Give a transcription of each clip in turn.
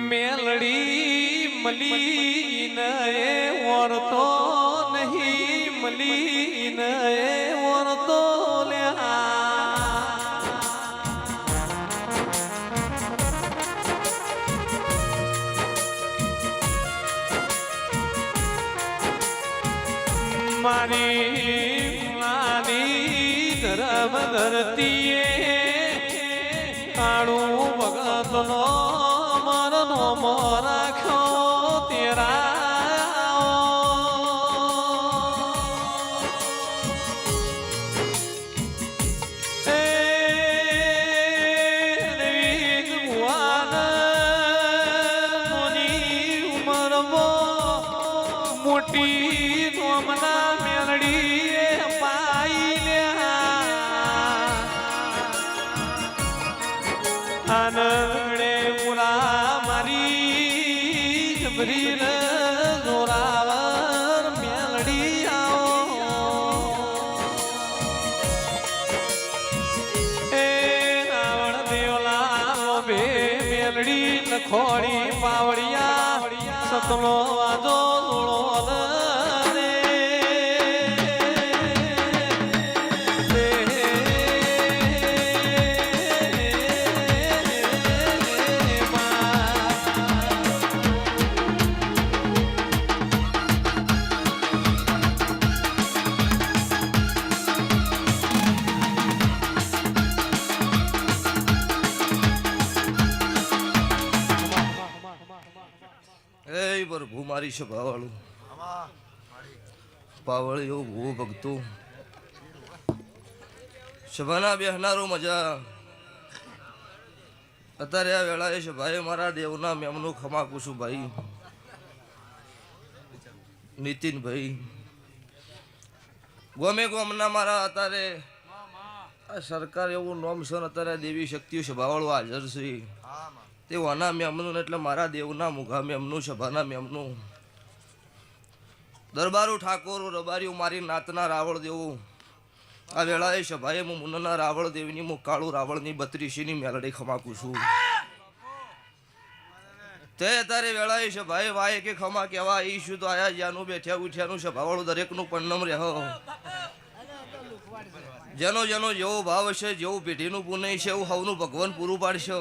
મેલડી મલીન ઓરતો નહીં મલીન ઓરતો મારી નાની ધરમ ધરતીએ કાળું ભગતનો મરનો રાખ્યો તેરા મોટી તોમના મેલડી પાઈ આનંદે મુરા મારી જબરી જોરાવર મેલડી આવો એ રાવણ દેવલા બે મેલડી લખોડી પાવડિયા સતનો વાજો પ્રભુ મારી સભાવાળું પાવળિયો ભૂ ભક્તો સભાના બેહનારો મજા અત્યારે આ વેળાએ સભાએ મારા દેવના મેમનું ખમા પૂછું ભાઈ નીતિનભાઈ ગમે ગમના મારા અત્યારે આ સરકાર એવું નોમ છે અત્યારે દેવી શક્તિઓ સભાવાળું હાજર છે તે વાના મેમનું એટલે મારા દેવના મુઘા મેમનું સભાના મેમનું દરબારું ઠાકોર રબારીઓ મારી નાતના રાવળ દેવું આ વેળાએ સભાએ હું મુન્નના રાવળ દેવની હું કાળું રાવળની 32ની મેલડી ખમાકું છું તે તારે વેળાએ સભાએ વાય કે ખમા કહેવા ઈશું તો આયા જ્યાંનું બેઠ્યા ઉઠ્યાનું સભાવાળું દરેકનું પન્નમ રહો જેનો જેનો જેવો ભાવ છે જેવું પેઢીનું પુણ્ય છે એવું હવનું ભગવાન પૂરું પાડશે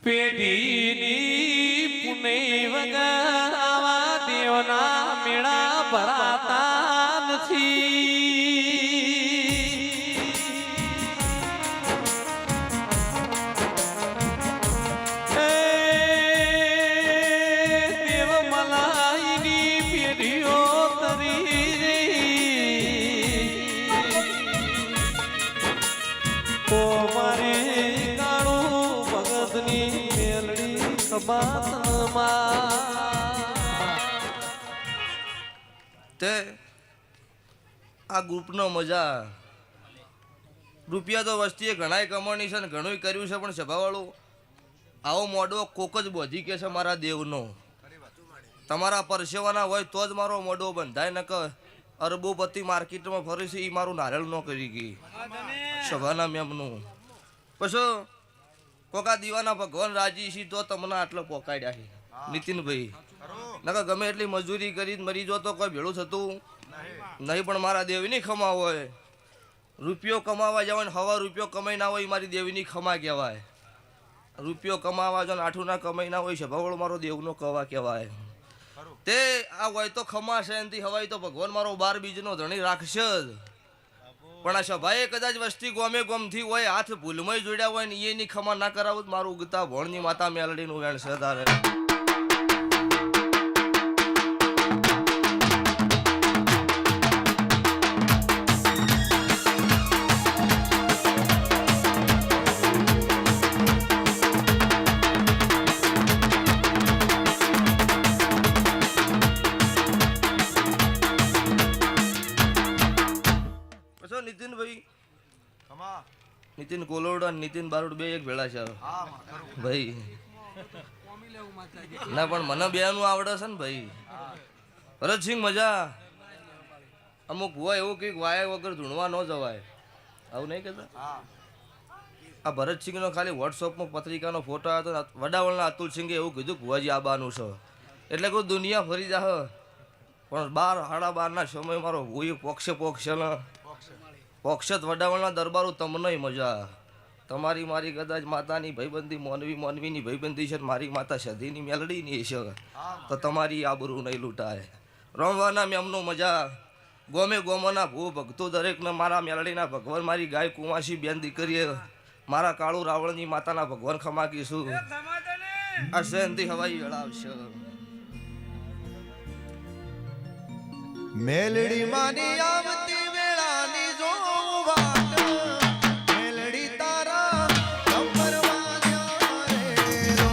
પેઢીની પુનૈ વગર આવા દેવના મેળા ભરાતા નથી દેવ મલાઈની પેઢીઓ તરી તો મારે તે આ ગ્રુપનો મજા રૂપિયા તો વસ્તીએ ઘણાય કમાણી છે ને ઘણું કર્યું છે પણ સભાવાળું આવો મોઢો કોક જ બોધી કે છે મારા દેવનો તમારા પરસેવાના હોય તો જ મારો મોઢો બંધાય ન કે અરબોપતિ માર્કેટમાં ફરે છે એ મારું નારેળ ન કરી ગઈ સભાના મેમનું પછી કોકા દીવાના ભગવાન રાજી છે તો તમને આટલો પોકાડ્યા છે નીતિનભાઈ નકા ગમે એટલી મજૂરી કરી મરી જો તો કોઈ ભેળું થતું નહીં પણ મારા દેવની ખમા હોય રૂપિયો કમાવા જવાય હવા રૂપિયો કમાઈ ના હોય મારી દેવની ખમા કહેવાય રૂપિયો કમાવા જો આઠું ના કમાઈ ના હોય સભાવાળો મારો દેવનો કવા કહેવાય તે આ હોય તો ખમા છે એનાથી હવાય તો ભગવાન મારો 12 બીજનો ધણી રાખશે જ પણ આ સભાએ કદાચ વસ્તી ગોમે ગોમથી હોય હાથ ભૂલમાં જોડ્યા હોય ને એની ખમા ના કરાવું મારું ઉગતા ભણની માતા મેલડીનું વેણ છે તારે નીતિનભાઈ નીતિન કોલોડ અને નીતિન બારોડ બે એક ભેળા છે ભાઈ ના પણ મને બે નું આવડે છે ને ભાઈ ભરતસિંહ મજા અમુક હોય એવું કઈક વાય વગર ધૂણવા ન જવાય આવું નહીં કહેતા આ ભરતસિંહનો ખાલી વોટ્સઅપમાં પત્રિકાનો ફોટો આવ્યો હતો વડાવળના અતુલસિંહે એવું કીધું ભુવાજી આવવાનું છે એટલે કોઈ દુનિયા ફરી જાહ પણ 12:30ના સમય મારો ભૂઈ પોક્ષત વડાવળના દરબારો તમને મજા તમારી મારી કદાચ માતાની ભાઈબંધી મોનવીની ભાઈબંધી છે મારી માતા સધીની મેલડીની છે તો તમારી આબરૂ નહીં લૂંટાય રમવાના મેમનો મજા ગોમે ગોમોના ભૂ ભક્તો દરેકને મારા મેલડીના ભગવાન મારી ગાય કુંવાસી બેન દીકરીએ મારા કાળુ રાવળની માતાના ભગવાન ખમાકીશું આ સહનથી હવાઈ વેળાવશે મેલડી માની આવતી વેળાની જોઉં વાટ મેલડી તારા કંપરમાં રે રો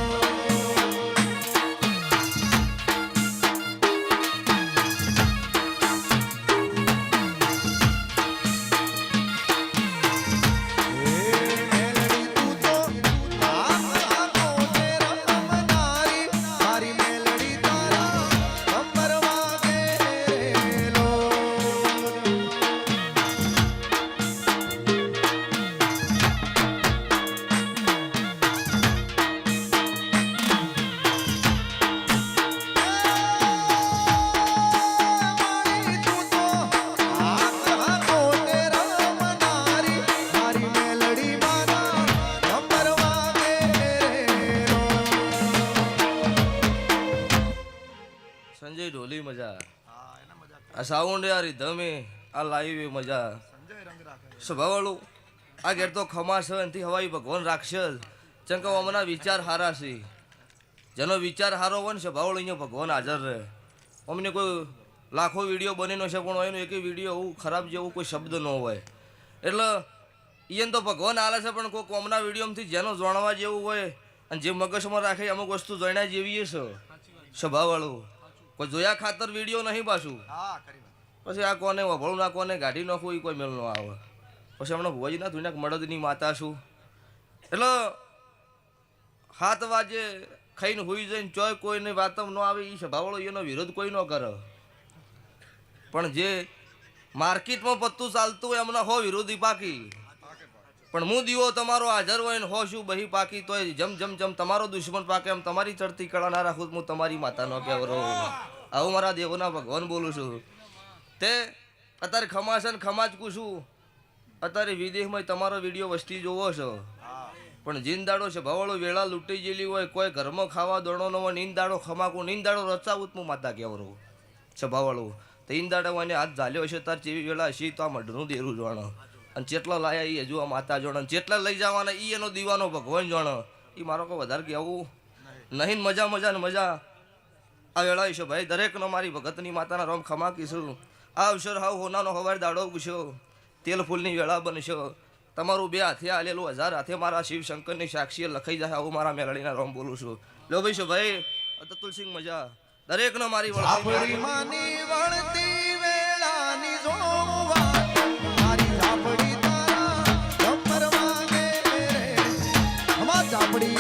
મેલડી તું તો આખો તેરા મનારી મારી મેલડી તારા કંપરમાં રે લો મારી તું તો આખો તેરા મનારી મારી મેલડી મારા કંપરમાં રે લો સંજય ઢોલી મજા આ સાઉન્ડ યાર ધમે આ લાઈવ મજા સ્વભાવવાળું આ ઘેર તો ખમાસ હોય એનાથી હવાઈ ભગવાન રાખશે ચંક અમના વિચાર હારા છે જેનો વિચાર હારો હોય ને સ્વભાવવાળું અહીંયા ભગવાન હાજર રહે અમને કોઈ લાખો વિડીયો બનેલો છે પણ એનો એક વિડીયો એવું ખરાબ જેવું કોઈ શબ્દ ન હોય એટલે એને તો ભગવાન હાલે છે પણ કોઈ કોમના વિડીયોમાંથી જેનો જાણવા જેવું હોય અને જે મગજમાં રાખે અમુક વસ્તુ જોઈના જેવી છે સ્વભાવવાળું કોઈ જોયા ખાતર વિડીયો નહીં પાછું પછી આ કોને વભળું ના કોને ગાડી નાખું એ કોઈ મેળ ન આવે પછી હમણાં ભુવાજીના ધુનાક મળદની માતા છું એટલે 7 વાગે ખાઈને હોઈ જઈને ચોય કોઈને વાતમ ન આવે એ સ્વભાવવાળો એનો વિરોધ કોઈ ન કરે પણ જે માર્કેટમાં પત્તું ચાલતું હોય એમના હો વિરોધી પાકી પણ હું દીવો તમારો હાજર હોય ને હો શું બહી પાકી તોય જમ જમ જમ તમારો દુશ્મન પાકે એમ તમારી ચડતી કળા ના રાખું હું તમારી માતાનો કહેવરો આવું મારા દેવોના ભગવાન બોલું છું તે અત્યારે ખમાશે ને ખમાજ કુશું અત્યારે વિદેશમાં તમારો વિડીયો વસ્તી જોવો છો પણ જીનદાડો છે ભવાળો વેળા લૂંટી ગયેલી હોય કોઈ ઘરમાં ખાવા દોડો ન હોય નીંદાડો ખમાકું નીંદાડો રચાવું હું માતા કહેવરો છે ભવાળું તો ઈંદાડો એને હાથ ઝાલ્યો હશે તાર જેવી વેળા હશે તો આ મઢનું દેરું જાણો અને જેટલા લાયા એ હજુ આ માતા જોડે જેટલા લઈ જવાના એ એનો દીવાનો ભગવાન જાણો એ મારો કોઈ વધારે કહેવું નહીં મજા મજા ને મજા આ વેળા છે ભાઈ દરેકનો મારી ભગતની માતાના રોમ ખમાકીશું આ અવસર હાવ હોનાનો હવાર દાડો પૂછ્યો તેલ ફૂલની વેળા બનશો તમારું 2 હાથે આલેલું 1000 હાથે મારા શિવ શંકરની સાક્ષીએ લખાઈ જાય આવું મારા મેલડીના રોમ બોલું છું લો ભાઈ છો ભાઈ અતુલસિંહ મજા દરેકનો મારી આપણી માની વળતી વેળાની જોઉં વાટ મારી ઝાપડી તારા કંપરમાં રે અમાર ઝાપડી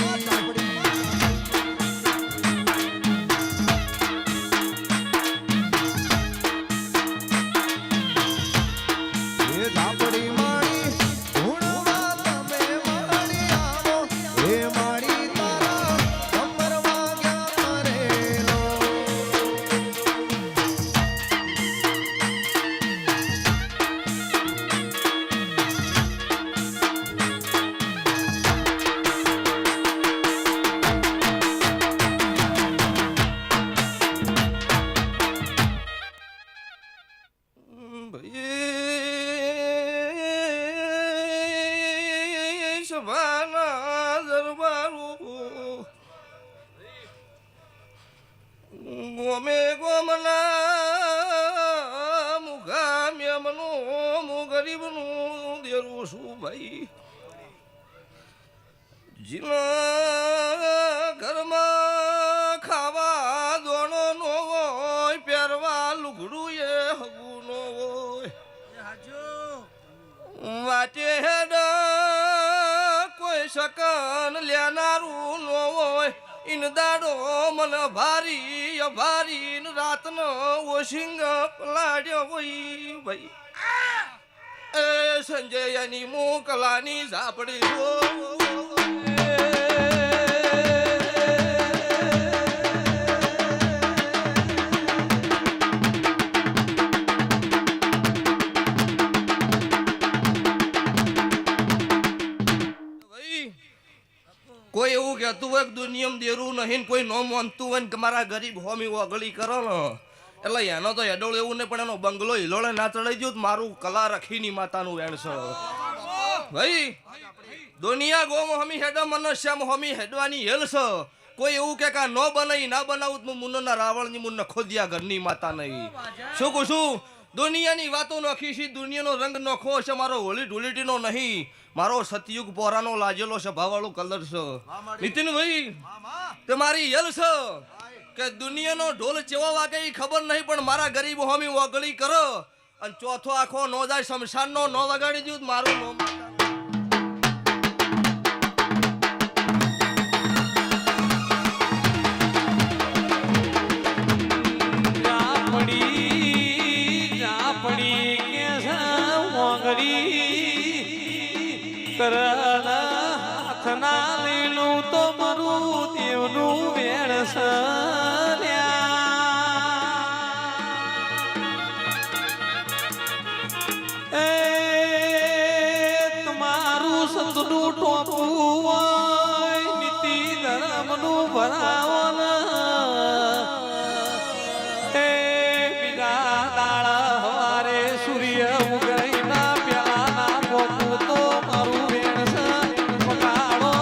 એ ઝાપડી મારી ધૂણવા તમે મારી આવો એ મારી તારા કંપરમાં રે લો ભાઈ સભાના દરબારો ગોમે ગોમના મુગા મેમનું મુ ગરીબનું દેરું છું ભાઈ જીના ઘરમાં ખાવા દોણો નો હોય પહેરવા લુગડું એ હગું નો હોય વાટે હેડ કોઈ શકન લેનારું નો હોય ઇન દાડો મન ભારી અભારી રાતનો ઓશિંગ પલાડ્યો હોય ભાઈ એ સંજયની મોકલાની ઝાપડી કોઈ એવું કહેતું હોય કે દુનિયામાં દેરું નહીં, કોઈ ન માનતું હોય ને કે મારા ગરીબ હોમી ઓગળી કરો ને, એટલે એનો તો હેડોળ એવું નહીં, પણ એનો બંગલો હિલોળે ના ચડાઈ ગયો મારું કલા રખીની માતાનું વેણ છે ભાઈ. દુનિયા ગોમ હમી હેડો મને શ્યામ હમી હેડવાની હેલ છે. કોઈ એવું કે ન બનાવી ના બનાવું તો મુન્નના રાવણની મુન્ન ખોદિયા ઘરની માતા નહીં. શું કહું છું? દુનિયાની વાતો નોખી છે, દુનિયાનો રંગ નોખો છે, મારો હોળી ધૂળેટીનો નહીં, મારો સતયુગ પોરાનો લાજેલો સ્વભાવવાળો કલર છે. નીતિનભાઈ તે મારી હેલ છે કે દુનિયાનો ઢોલ ચેવા વાગે એ ખબર નહીં, પણ મારા ગરીબ હોમી ઓગળી કરો અને ચોથો આખો નો જાય શમશાનનો નો વગાડી દઉં મારું નો. હાથના લીલું તો મારું દેવનું વેણ એ તમારું સંતનું ટોપું હોય, નીતિ ધર્મનું ભરાવન એ બીજા દાડા હવારે સૂર્ય ઉગઈના પ્યાના પોપું તો મારું વેણ પકાડો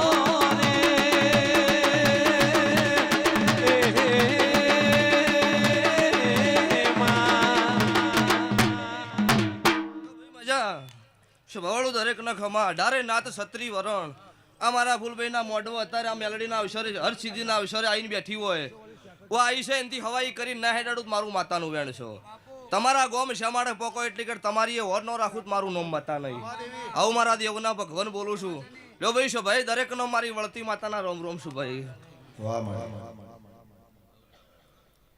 ને મજા સ્વભાવવાળું દરેક ન ખમા 18 નાત છત્રી વરણ. આ મારા ફૂલભાઈના મોઢો અત્યારે આ મેલડીના અવસરે હરસિદ્ધિના અવસરે આવીને બેઠી હોય ઓ આવી છે એનથી હવાઈ કરીને ના હેડાડું મારું માતાનું વેણ છો. તમારા ગોમ શ્યામાડે પોકો એટલી કે તમારી એ વર ન રાખું મારું નોમ માતા નહીં. આવું મારા દેવના ભગવાન બોલું છું. લો ભાઈ છો ભાઈ દરેકનો મારી વળતી માતાના રોમ રોમ છું ભાઈ. વાહ